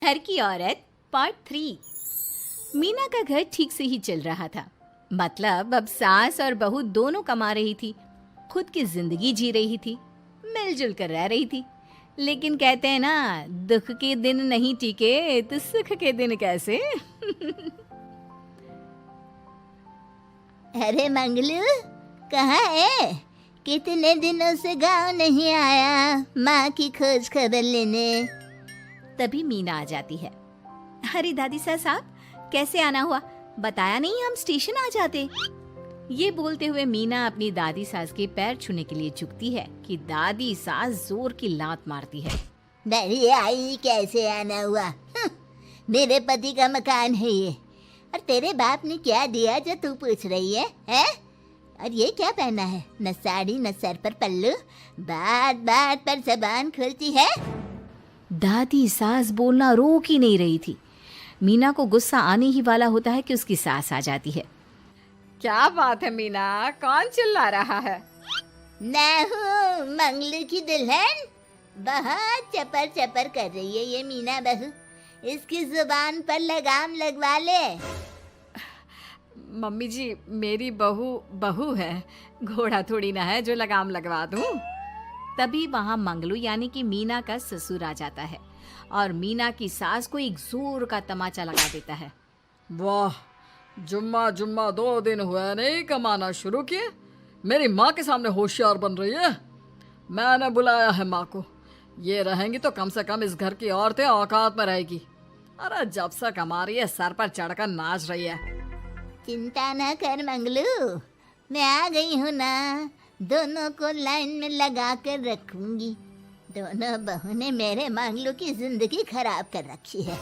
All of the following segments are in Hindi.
घर की औरत पार्ट 3। मीना का घर ठीक से ही चल रहा था। मतलब अब सास और बहू दोनों कमा रही थी, खुद की जिंदगी जी रही थी, मिलजुल कर रह रही थी। लेकिन कहते हैं ना, दुख के दिन नहीं टिके तो सुख के दिन कैसे। अरे मंगलू, कहाँ है? कितने दिनों से गांव नहीं आया माँ की खोज खबर लेने। तभी मीना आ जाती है। अरे दादी साहब, कैसे आना हुआ? बताया नहीं, हम स्टेशन आ जाते। ये बोलते हुए मीना अपनी दादी सास के पैर छूने के लिए झुकती है कि दादी सास जोर की लात मारती है। बड़ी आई, कैसे आना हुआ? मेरे पति का मकान है ये। और तेरे बाप ने क्या दिया जो तू पूछ रही है, हैं? और ये क्या पहना है? न साड़ी न सर पर पल्लू, बात बात पर जबान खुलती है। दादी सास बोलना रोक ही नहीं रही थी। मीना को गुस्सा आने ही वाला होता है कि उसकी सास आ जाती है। क्या बात है मीना, कौन चिल्ला रहा है? मैं हूँ मंगलू की दुल्हन। बहुत चपर चपर कर रही है ये मीना बहू। इसकी जुबान पर लगाम लगवा ले। मम्मी जी, मेरी बहू है, घोड़ा थोड़ी ना है जो लगाम लगवा दूं। तभी वहां मंगलू यानी कि मीना का ससुर आ जाता है और मीना की सास को एक जोर का तमाचा लगा देता है। वाह, जुम्मा जुम्मा 2 दिन हुए नहीं कमाना शुरू किए, मेरी माँ के सामने होशियार बन रही है। मैंने बुलाया है माँ को, ये रहेंगी तो कम से कम इस घर की औरतें औकात में रहेगी। अरे जब से कमा रही है सर पर चढ़कर नाच रही है। चिंता न कर मंगलू, मैं आ गई हूँ ना। दोनों को लाइन में लगा कर रखूंगी। दोनों बहू ने मेरे मंगलू की जिंदगी खराब कर रखी है।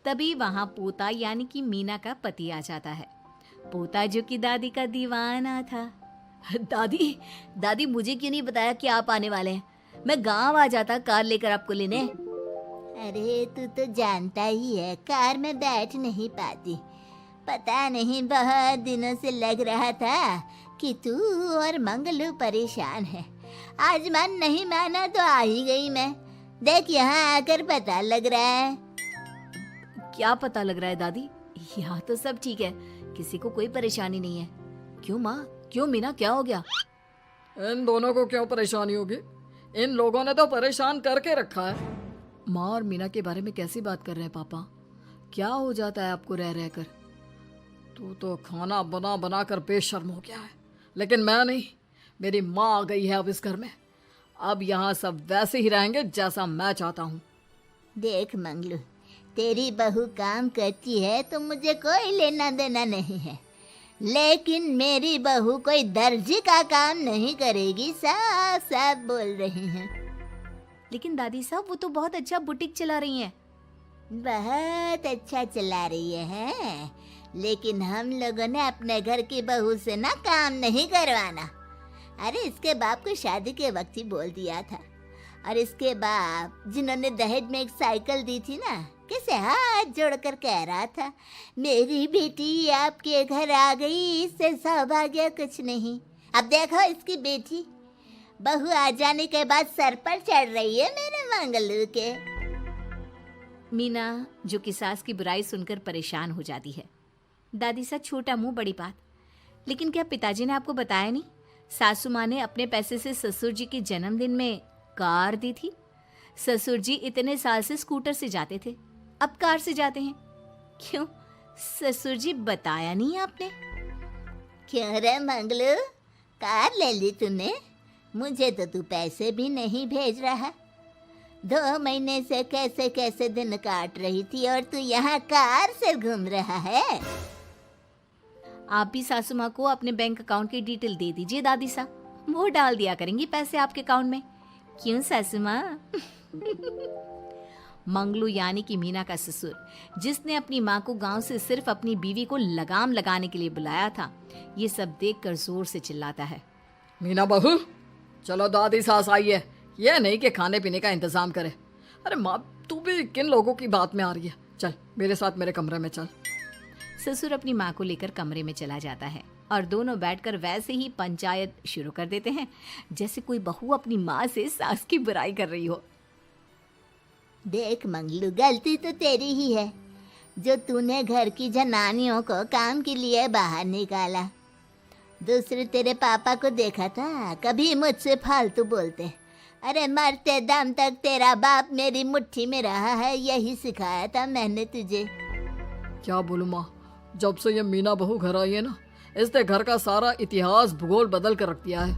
तभी वहां पोता यानी कि मीना का पति आ जाता है। पोता जो कि दादी का दीवाना था। दादी दादी, मुझे क्यों नहीं बताया कि आप आने वाले हैं? मैं गांव आ जाता कार लेकर आपको लेने। अरे तू तो जानता ही है, कार में बैठ नहीं पाती। पता नहीं, बहुत दिनों से लग रहा था कि तू और मंगलू परेशान है। आज मन नहीं माना तो आ ही गई मैं। देख, यहाँ आकर पता लग रहा है। क्या पता लग रहा है दादी? यहाँ तो सब ठीक है, किसी को कोई परेशानी नहीं है। क्यों माँ, क्यों मीना, क्या हो गया? इन दोनों को क्यों परेशानी होगी? इन लोगों ने तो परेशान करके रखा है। माँ और मीना के बारे में कैसी बात कर रहे हैं पापा? क्या हो जाता है आपको रह रह कर? तू तो खाना बना बना कर बेशर्म हो गया है, लेकिन मैं नहीं। मेरी माँ आ गई है अब इस घर में। अब यहाँ सब वैसे ही रहेंगे जैसा मैं चाहता हूँ। देख मंगलू, तेरी बहू काम करती है तो मुझे कोई लेना देना नहीं है, लेकिन मेरी बहू कोई दर्जी का काम नहीं करेगी। साफ साफ बोल रही हैं। लेकिन दादी साहब, वो तो बहुत अच्छा बुटीक चला रही हैं। बहुत अच्छा चला रही है, लेकिन हम लोगों ने अपने घर की बहू से ना काम नहीं करवाना। अरे इसके बाप को शादी के वक्त ही बोल दिया था। और इसके बाप जिन्होंने दहेज में एक साइकिल दी थी ना, कैसे हाथ जोड़कर कह रहा था, मेरी बेटी आपके घर आ गई, इससे सौभाग्य कुछ नहीं। अब देखो इसकी बेटी, बहू आ जाने के बाद सर पर चढ़ रही है मेरे मंगलू के। मीना जो कि सास की बुराई सुनकर परेशान हो जाती है। दादी सा, छोटा मुंह बड़ी बात। लेकिन क्या पिताजी ने आपको बताया नहीं? सासू माँ ने अपने पैसे से ससुर जी के जन्मदिन में कार दी थी। ससुर जी इतने साल से स्कूटर से जाते थे, अब कार से जाते हैं। क्यों ससुर जी, बताया नहीं आपने? क्यों रे मंगलू, कार ले ली तूने? मुझे तो तू पैसे भी नहीं भेज रहा। 2 महीने से कैसे कैसे दिन काट रही थी और तू यहाँ कार से घूम रहा है। आप भी सासू माँ को अपने बैंक अकाउंट की डिटेल दे दीजिए दादी सा, वो डाल दिया करेंगी पैसे आपके अकाउंट में। क्यों सासू माँ? मंगलू यानी कि मीना का ससुर, जिसने अपनी माँ को गांव से सिर्फ अपनी बीवी को लगाम लगाने के लिए बुलाया था, ये सब देखकर जोर से चिल्लाता है। मीना बहू, चलो दादी सास आई है, ये नहीं कि खाने पीने का इंतजाम करे। अरे माँ, तू भी किन लोगों की बात में आ रही है? चल मेरे साथ मेरे कमरे में चल। ससुर अपनी माँ को लेकर कमरे में चला जाता है और दोनों बैठकर वैसे ही पंचायत शुरू कर देते हैं, जैसे कोई बहू अपनी माँ से सास की बुराई कर रही हो। देख मंगलू, गलती तो तेरी ही है जो तूने घर की जनानियों को काम के लिए बाहर निकाला। दूसरे तेरे पापा को देखा था, कभी मुझसे फालतू बोलते। अरे मरते दम तक तेरा बाप मेरी मुट्ठी में रहा है, यही सिखाया था मैंने तुझे। क्या बोलूं माँ, जब से ये मीना बहू घर आई है ना, इसने घर का सारा इतिहास भूगोल बदल कर रख दिया है।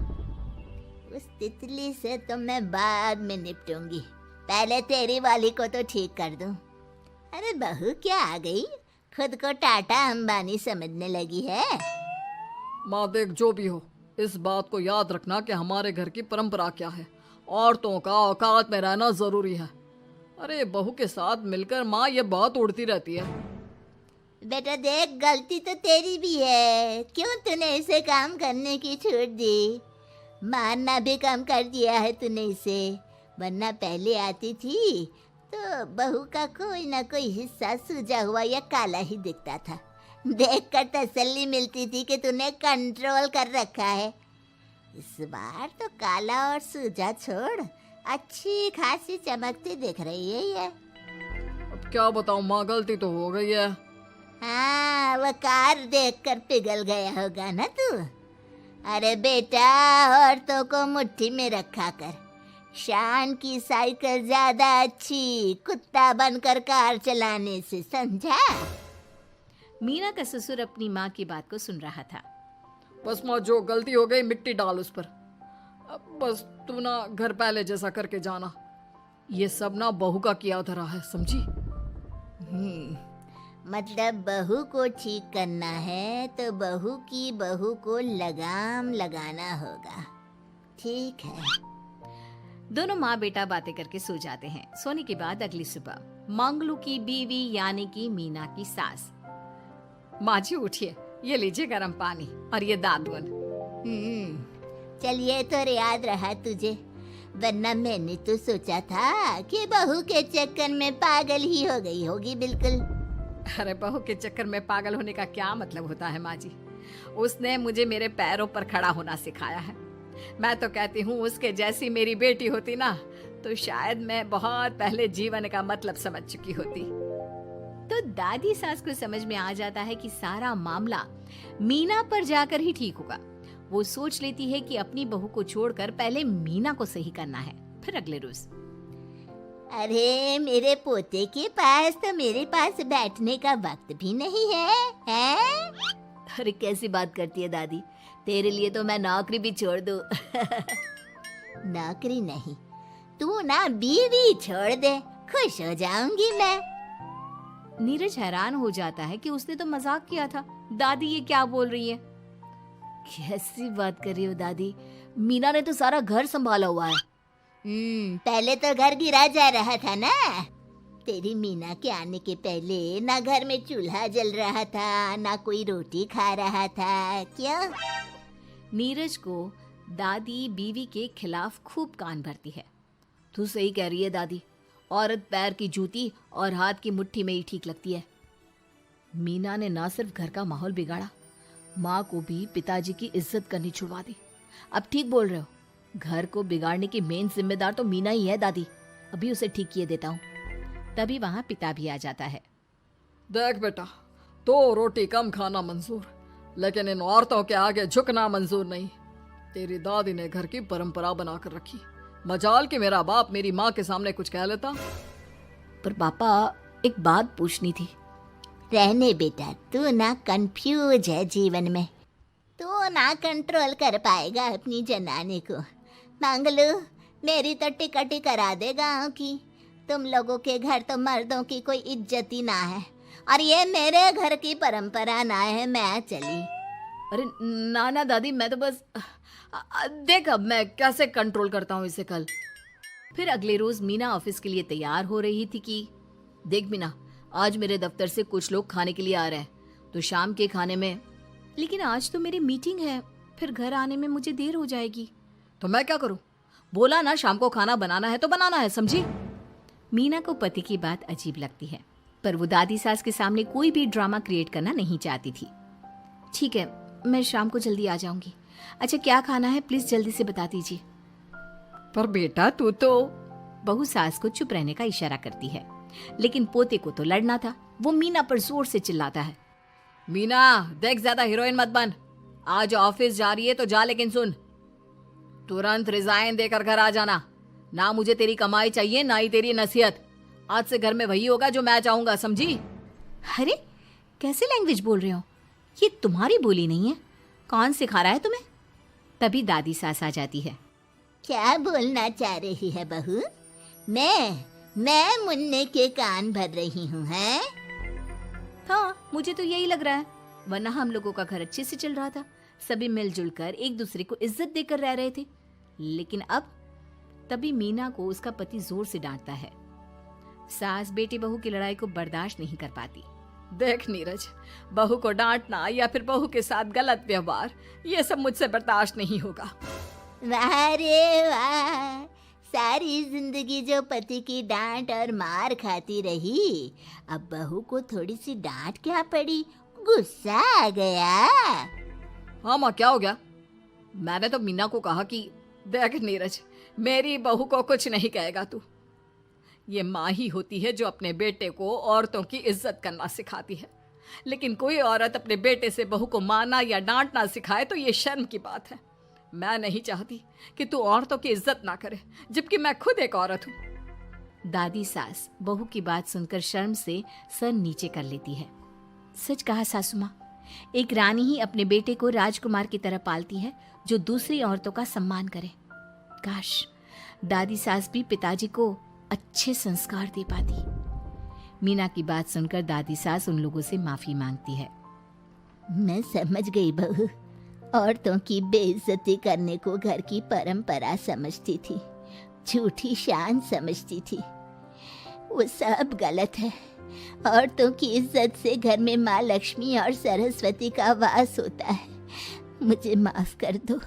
उस तितली से तो मैं बाद में निपटूंगी, पहले तेरी वाली को तो ठीक कर दूं। अरे बहू क्या आ गई, खुद को टाटा अंबानी समझने लगी है। माँ देख, जो भी हो, इस बात को याद रखना कि हमारे घर की परंपरा क्या है। औरतों का औकात में रहना जरूरी है। अरे बहू के साथ मिलकर माँ ये बात उड़ती रहती है। बेटा देख, गलती तो तेरी भी है, क्यों तूने इसे काम करने की छूट दी। मारना भी कम कर दिया है तूने इसे, वरना पहले आती थी तो बहू का कोई ना कोई हिस्सा सूजा हुआ या काला ही दिखता था। देखकर तसल्ली मिलती थी कि तूने कंट्रोल कर रखा है। इस बार तो काला और सूजा छोड़, अच्छी खासी चमकती दिख रही है ये। अब क्या बताऊं माँ, गलती तो हो गई है। हाँ, वो कार देखकर पिघल गया होगा ना तू। अरे बेटा, औरतों को मुट्ठी में रखा कर। शान की साइकिल ज्यादा अच्छी कुत्ता बनकर कार चलाने से, समझा। मीना का ससुर अपनी माँ की बात को सुन रहा था। बस माँ, जो गलती हो गई मिट्टी डाल उस पर। अब बस तू ना घर पहले जैसा करके जाना। ये सब ना बहू का किया धरा है, समझी। मतलब बहू को ठीक करना है तो बहू को लगाम लगाना होगा। ठीक है। दोनों माँ बेटा बातें करके सो जाते हैं। सोने के बाद अगली सुबह मंगलू की बीवी यानी कि मीना की सास, माँ जी उठिए, ये लीजिए गर्म पानी और ये दादुन। चल, ये तो याद रहा तुझे, वरना मैंने तो सोचा था कि बहू के चक्कर में पागल ही हो गई होगी बिल्कुल। अरे बहू के चक्कर में पागल होने का क्या मतलब होता है माँ जी। उसने मुझे मेरे पैरों पर खड़ा होना सिखाया है। मैं तो कहती हूँ उसके जैसी मेरी बेटी होती ना तो शायद मैं बहुत पहले जीवन का मतलब समझ चुकी होती। तो दादी सास को समझ में आ जाता है कि सारा मामला मीना पर जाकर ही ठीक होगा। वो सोच लेती है कि अपनी बहू को छोड़कर पहले मीना को सही करना है। फिर अगले रोज, अरे मेरे पोते के पास तो मेरे पास बैठने का वक्त भी नहीं है, हैं? अरे कैसी बात करती है दादी, तेरे लिए तो मैं नौकरी भी छोड़ दूं। नौकरी नहीं, तू ना बीवी छोड़ दे, खुश हो जाऊंगी मैं। नीरज हैरान हो जाता है कि उसने तो मजाक किया था। दादी ये क्या बोल रही है? कैसी बात कर रही हो दादी, मीना ने तो सारा घर संभाला हुआ है। पहले तो घर गिरा जा रहा था ना। तेरी मीना के आने के पहले ना घर में चूल्हा जल रहा था, ना कोई रोटी खा रहा था। क्यों? नीरज को दादी बीवी के खिलाफ खूब कान भरती है। तू सही कह रही है दादी, औरत पैर की जूती और हाथ की मुट्ठी में ही ठीक लगती है। मीना ने ना सिर्फ घर का माहौल बिगाड़ा, माँ को भी पिताजी की इज्जत करनी छुड़वा दी। अब ठीक बोल रहे हो, घर को बिगाड़ने की मेन जिम्मेदार तो मीना ही है दादी। अभी उसे ठीक किए देता हूँ। तभी वहाँ पिता भी आ जाता है। देख बेटा, तो रोटी कम खाना मंजूर, लेकिन इन औरतों के आगे झुकना मंजूर नहीं। तेरी दादी ने घर की परंपरा बनाकर रखी, मजाल कि मेरा बाप मेरी माँ के सामने कुछ कह लेता। पर पापा, एक बात पूछनी थी। रहने बेटा, तू ना कंफ्यूज है जीवन में, तू ना कंट्रोल कर पाएगा अपनी जनाने को। मंगलू, मेरी तो टिकट ही करा दे गाँव की। तुम लोगों के घर तो मर्दों की कोई इज्जत ही ना है, और ये मेरे घर की परंपरा ना है। मैं चली। अरे ना ना दादी, मैं तो बस देख अब मैं कैसे कंट्रोल करता हूँ इसे कल। फिर अगले रोज मीना ऑफिस के लिए तैयार हो रही थी कि देख मीना, आज मेरे दफ्तर से कुछ लोग खाने के लिए आ रहे हैं, तो शाम के खाने में। लेकिन आज तो मेरी मीटिंग है, फिर घर आने में मुझे देर हो जाएगी। तो मैं क्या करूं? बोला ना शाम को खाना बनाना है तो बनाना है, समझी। मीना को पति की बात अजीब लगती है, पर वो दादी सास के सामने कोई भी ड्रामा क्रिएट करना नहीं चाहती थी। ठीक है, मैं शाम को जल्दी आ जाऊंगी। अच्छा क्या खाना है प्लीज जल्दी से बता दीजिए। पर बेटा तू तो। बहू सास को चुप रहने का इशारा करती है, लेकिन पोते को तो लड़ना था। वो मीना पर जोर से चिल्लाता है, मीना देख, ज्यादा हीरोइन मत बन। आज ऑफिस जा रही है तो जा, लेकिन सुन, तुरंत रिजाइन देकर घर आ जाना। ना मुझे तेरी कमाई चाहिए, ना ही तेरी नसीहत। आज से घर में वही होगा जो मैं चाहूंगा, समझी? अरे कैसे लैंग्वेज बोल रहे हो, ये तुम्हारी बोली नहीं है, कौन सिखा रहा है तुम्हें? तभी दादी सास आ जाती है। क्या बोलना चाह रही है बहू? मैं मुन्ने के कान भर रही हूँ, हैं? हाँ, मुझे तो यही लग रहा है, वरना हम लोगों का घर अच्छे से चल रहा था, सभी मिलजुल कर एक दूसरे को इज्जत देकर रह रहे थे। लेकिन अब तभी मीना को उसका पति जोर से डांटता है। सास बेटी बहू की लड़ाई को बर्दाश्त नहीं कर पाती। देख नीरज, बहू को डांटना या फिर बहू के साथ गलत व्यवहार, ये सब मुझसे बर्दाश्त नहीं होगा। वाह रे वाह, सारी जिंदगी जो पति की डांट और मार खाती रही, अब बहू को थोड़ी सी डांट क्या पड़ी, गुस्सा आ गया। हाँ माँ, क्या हो गया? मैंने तो मीना को कहा कि देख नीरज, मेरी बहू को कुछ नहीं कहेगा तू। ये माँ ही होती है जो अपने बेटे को औरतों की इज्जत करना सिखाती है, लेकिन कोई औरत अपने बेटे से बहू को मारना या डांटना सिखाए तो ये शर्म की बात है। मैं नहीं चाहती कि तू औरतों की इज्जत ना करे, जबकि मैं खुद एक औरत हूँ। दादी सास बहू की बात सुनकर शर्म से सर नीचे कर लेती है। सच कहा सासू माँ, एक रानी ही अपने बेटे को राजकुमार की तरह पालती है जो दूसरी औरतों का सम्मान करे। काश दादी सास भी पिताजी को अच्छे संस्कार दे पाती। मीना की बात सुनकर दादी सास उन लोगों से माफी मांगती है। मैं समझ गई बहू, औरतों की बेइज्जती करने को घर की परंपरा समझती थी, झूठी शान समझती थी। वो सब गलत है। औरतों की इज्जत से घर में माँ लक्ष्मी और सरस्वती का वास होता है। मुझे माफ कर दो।